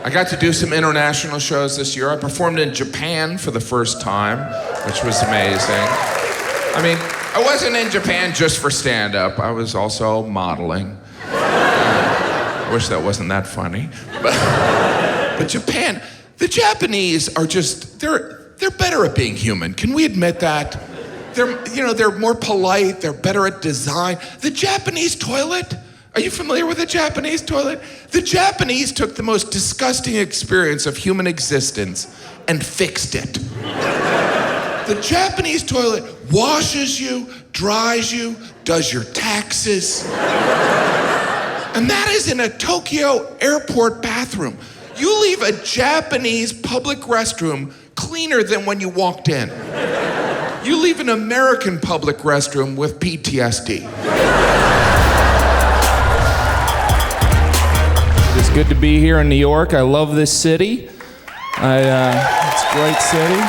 I got to do some international shows this year. I performed in Japan for the first time, which was amazing. I mean, I wasn't in Japan just for stand-up. I was also modeling. I wish that wasn't that funny. But Japan, the Japanese are just, they're better at being human. Can we admit that? They're more polite, they're better at design. The Japanese toilet, are you familiar with the Japanese toilet? The Japanese took the most disgusting experience of human existence and fixed it. The Japanese toilet washes you, dries you, does your taxes. And that is in a Tokyo airport bathroom. You leave a Japanese public restroom cleaner than when you walked in. You leave an American public restroom with PTSD. It's good to be here in New York. I love this city. It's a great city.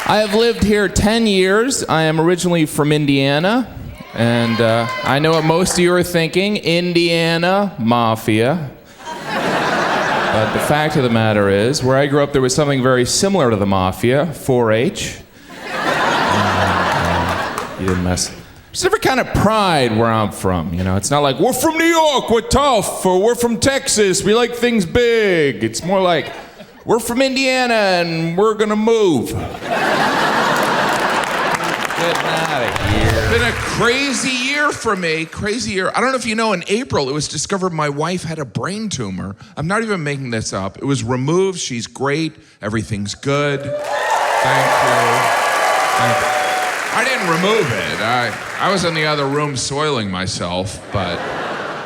I have lived here 10 years. I am originally from Indiana. And I know what most of you are thinking, Indiana Mafia. But the fact of the matter is, where I grew up, there was something very similar to the Mafia, 4-H. You didn't mess. There's every kind of pride where I'm from, you know. It's not like, we're from New York, we're tough, or we're from Texas, we like things big. It's more like, we're from Indiana and we're gonna move. Getting out of here. It's been a crazy year for me, crazy year. I don't know if you know, in April, it was discovered my wife had a brain tumor. I'm not even making this up. It was removed, she's great, everything's good. Thank you. I didn't remove it. I was in the other room soiling myself, but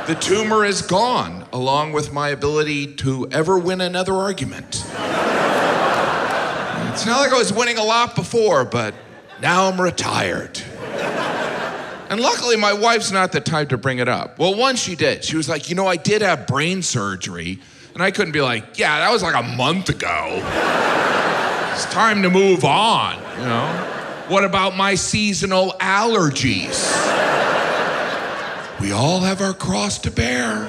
the tumor is gone, along with my ability to ever win another argument. It's not like I was winning a lot before, but now I'm retired. And luckily, my wife's not the type to bring it up. Well, once she did. She was like, I did have brain surgery. And I couldn't be like, yeah, that was like a month ago. It's time to move on, What about my seasonal allergies? We all have our cross to bear.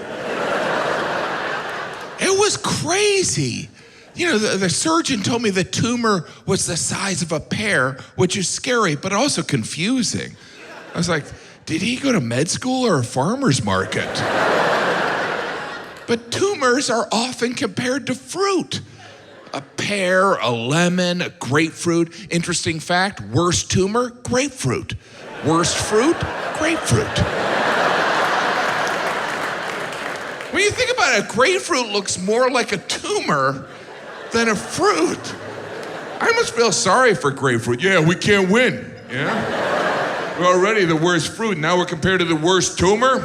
It was crazy. The surgeon told me the tumor was the size of a pear, which is scary, but also confusing. I was like, did he go to med school or a farmer's market? But tumors are often compared to fruit. A pear, a lemon, a grapefruit. Interesting fact, worst tumor, grapefruit. Worst fruit, grapefruit. When you think about it, a grapefruit looks more like a tumor than a fruit. I almost feel sorry for grapefruit. Yeah, we can't win, We're already the worst fruit, now we're compared to the worst tumor?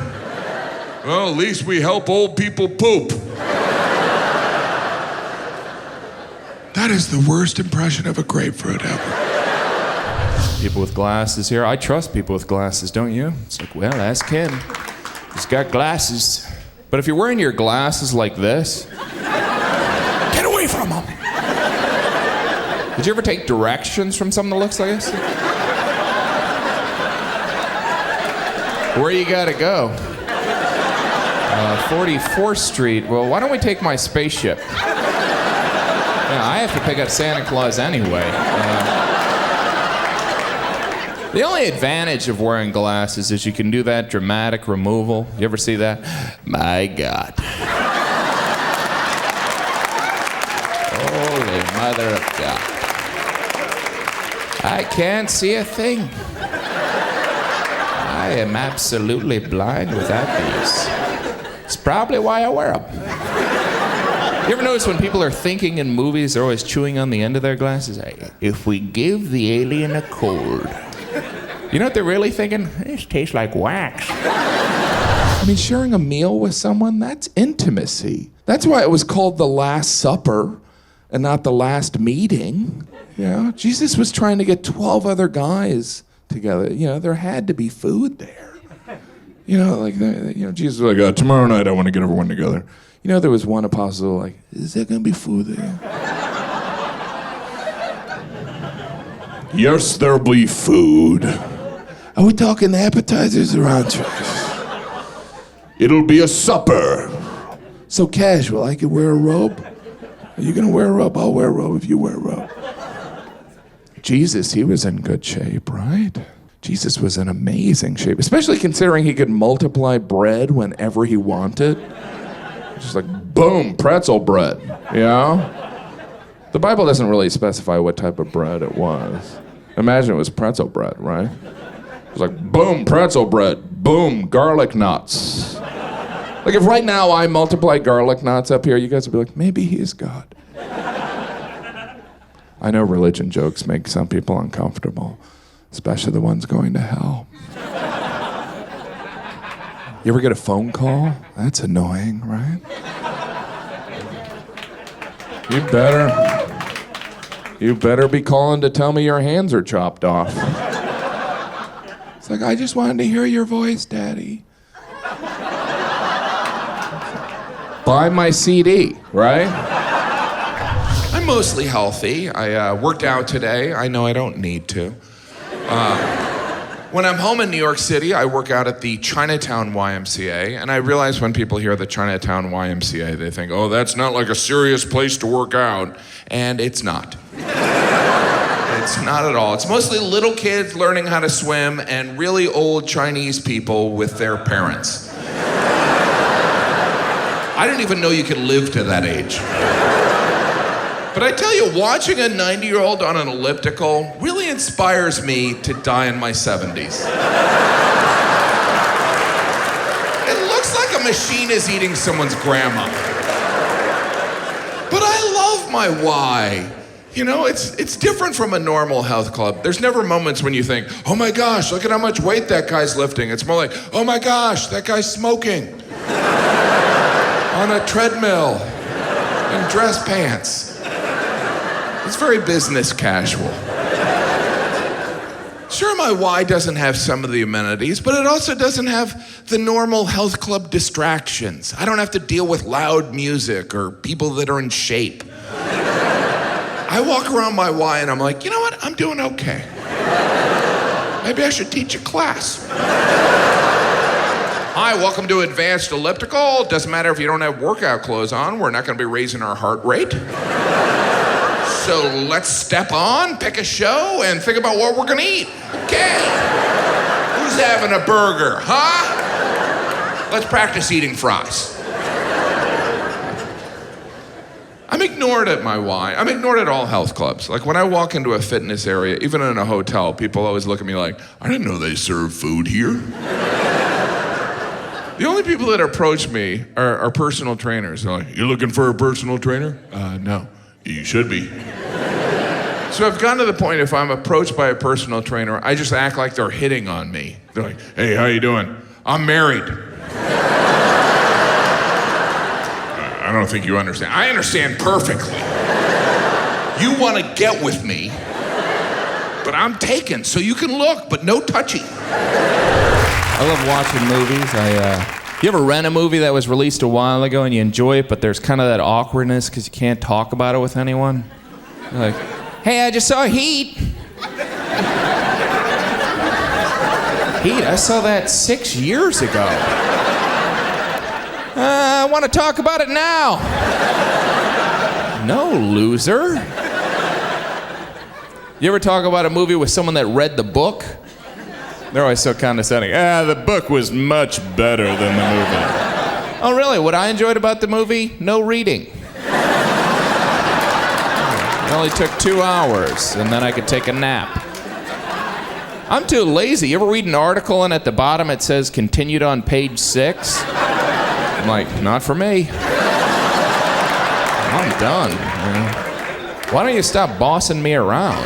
Well, at least we help old people poop. That is the worst impression of a grapefruit ever. People with glasses here. I trust people with glasses, don't you? It's like, well, ask him. He's got glasses. But if you're wearing your glasses like this, get away from him. Did you ever take directions from someone that looks like this? Where you gotta go? 44th Street. Well, why don't we take my spaceship? I have to pick up Santa Claus anyway. The only advantage of wearing glasses is you can do that dramatic removal. You ever see that? My God. Holy mother of God. I can't see a thing. I am absolutely blind without these. It's probably why I wear them. You ever notice when people are thinking in movies, they're always chewing on the end of their glasses? If we give the alien a cold. You know what they're really thinking? This tastes like wax. I mean, sharing a meal with someone, that's intimacy. That's why it was called the Last Supper and not the Last Meeting. Jesus was trying to get 12 other guys together. There had to be food there. Jesus was like, tomorrow night I want to get everyone together. There was one apostle like, is there going to be food there? Yes, there'll be food. Are we talking appetizers or entrees? It'll be a supper. So casual, I could wear a robe. Are you gonna wear a robe? I'll wear a robe if you wear a robe. Jesus, he was in good shape, right? Jesus was in amazing shape, especially considering he could multiply bread whenever he wanted. Just like, boom, pretzel bread, you know? The Bible doesn't really specify what type of bread it was. Imagine it was pretzel bread, right? It was like, boom, pretzel bread, boom, garlic nuts. Like if right now I multiply garlic nuts up here, you guys would be like, maybe he is God. I know religion jokes make some people uncomfortable, especially the ones going to hell. You ever get a phone call? That's annoying, right? You better be calling to tell me your hands are chopped off. It's like, I just wanted to hear your voice, Daddy. Buy my CD, right? I'm mostly healthy. I worked out today. I know I don't need to. When I'm home in New York City, I work out at the Chinatown YMCA, and I realize when people hear the Chinatown YMCA, they think, oh, that's not like a serious place to work out, and it's not. It's not at all. It's mostly little kids learning how to swim and really old Chinese people with their parents. I didn't even know you could live to that age. But I tell you, watching a 90-year-old on an elliptical really inspires me to die in my 70s. It looks like a machine is eating someone's grandma. But I love my Y. You know, it's different from a normal health club. There's never moments when you think, oh my gosh, look at how much weight that guy's lifting. It's more like, oh my gosh, that guy's smoking. On a treadmill. In dress pants. It's very business casual. Sure, my Y doesn't have some of the amenities, but it also doesn't have the normal health club distractions. I don't have to deal with loud music or people that are in shape. I walk around my Y and I'm like, you know what? I'm doing okay. Maybe I should teach a class. Hi, welcome to Advanced Elliptical. Doesn't matter if you don't have workout clothes on. We're not going to be raising our heart rate. So let's step on, pick a show, and think about what we're gonna eat. Okay. Who's having a burger, huh? Let's practice eating fries. I'm ignored at my Y. I'm ignored at all health clubs. Like when I walk into a fitness area, even in a hotel, people always look at me like, I didn't know they serve food here. The only people that approach me are personal trainers. They're like, you looking for a personal trainer? No. You should be. So I've gotten to the point, if I'm approached by a personal trainer, I just act like they're hitting on me. They're like, hey, how you doing? I'm married. I don't think you understand. I understand perfectly. You want to get with me, but I'm taken, so you can look, but no touchy. I love watching movies. You ever rent a movie that was released a while ago and you enjoy it, but there's kind of that awkwardness because you can't talk about it with anyone? You're like, hey, I just saw Heat. Heat, I saw that 6 years ago. I want to talk about it now. No, loser. You ever talk about a movie with someone that read the book? They're always so condescending. The book was much better than the movie. Oh, really? What I enjoyed about the movie? No reading. It only took 2 hours, and then I could take a nap. I'm too lazy. You ever read an article and at the bottom it says continued on page 6? I'm like, not for me. I'm done. Why don't you stop bossing me around?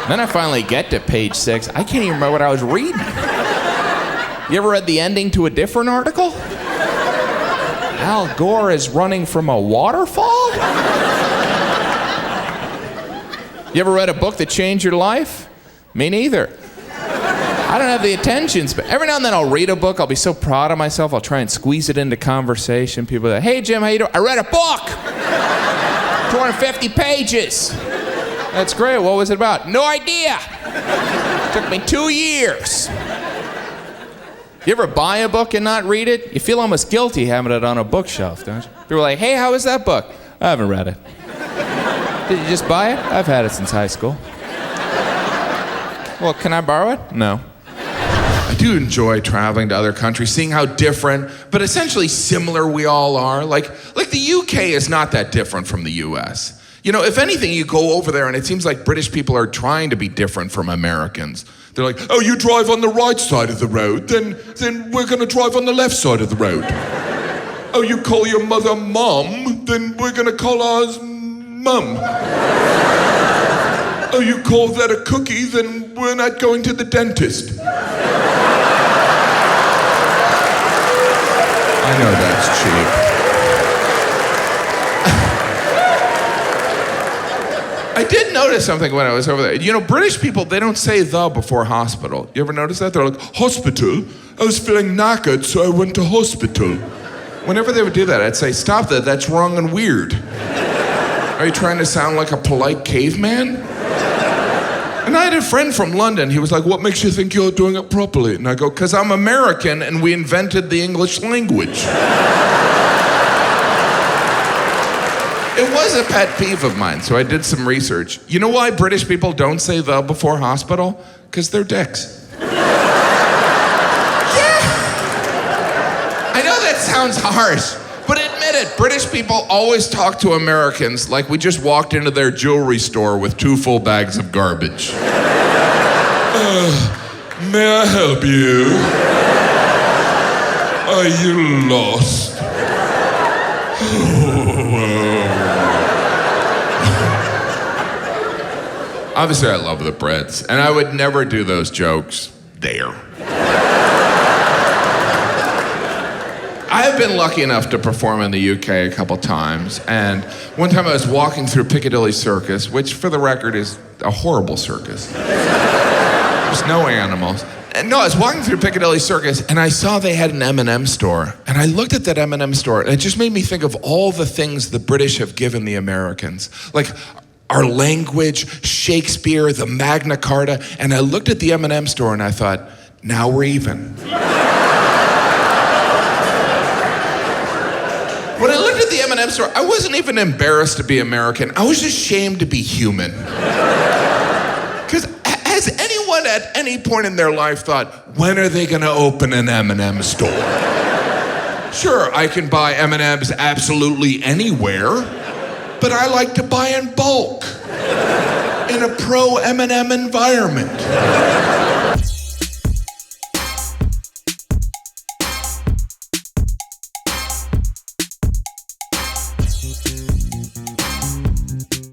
Then I finally get to page 6. I can't even remember what I was reading. You ever read the ending to a different article? Al Gore is running from a waterfall? You ever read a book that changed your life? Me neither. I don't have the attention, but every now and then I'll read a book. I'll be so proud of myself. I'll try and squeeze it into conversation. People are like, hey, Jim, how you doing? I read a book. 250 pages. That's great. What was it about? No idea. It took me 2 years. You ever buy a book and not read it? You feel almost guilty having it on a bookshelf, don't you? People are like, hey, how is that book? I haven't read it. Did you just buy it? I've had it since high school. Well, can I borrow it? No. I do enjoy traveling to other countries, seeing how different, but essentially similar we all are. Like the UK is not that different from the US. You know, if anything, you go over there and it seems like British people are trying to be different from Americans. They're like, oh, you drive on the right side of the road, then we're gonna drive on the left side of the road. Oh, you call your mother Mom, then we're gonna call ours Mum. Oh, you call that a cookie, then we're not going to the dentist. I know that's cheap. I did notice something when I was over there. You know, British people, they don't say the before hospital. You ever notice that? They're like, hospital? I was feeling knackered, so I went to hospital. Whenever they would do that, I'd say, stop that, that's wrong and weird. Are you trying to sound like a polite caveman? And I had a friend from London. He was like, what makes you think you're doing it properly? And I go, because I'm American and we invented the English language. It was a pet peeve of mine, so I did some research. You know why British people don't say the before hospital? Because they're dicks. Yeah! I know that sounds harsh, but admit it, British people always talk to Americans like we just walked into their jewelry store with 2 full bags of garbage. May I help you? Are you lost? Obviously, I love the Brits, and I would never do those jokes there. I have been lucky enough to perform in the UK a couple times, and one time I was walking through Piccadilly Circus, which, for the record, is a horrible circus. There's no animals. And no, I was walking through Piccadilly Circus, and I saw they had an M&M store. And I looked at that M&M store, and it just made me think of all the things the British have given the Americans. Like our language, Shakespeare, the Magna Carta. And I looked at the M&M store, and I thought, now we're even. When I looked at the M&M store, I wasn't even embarrassed to be American. I was ashamed to be human. Because has anyone at any point in their life thought, when are they gonna open an M&M store? Sure, I can buy M&Ms absolutely anywhere, but I like to buy in bulk, in a pro-M&M environment.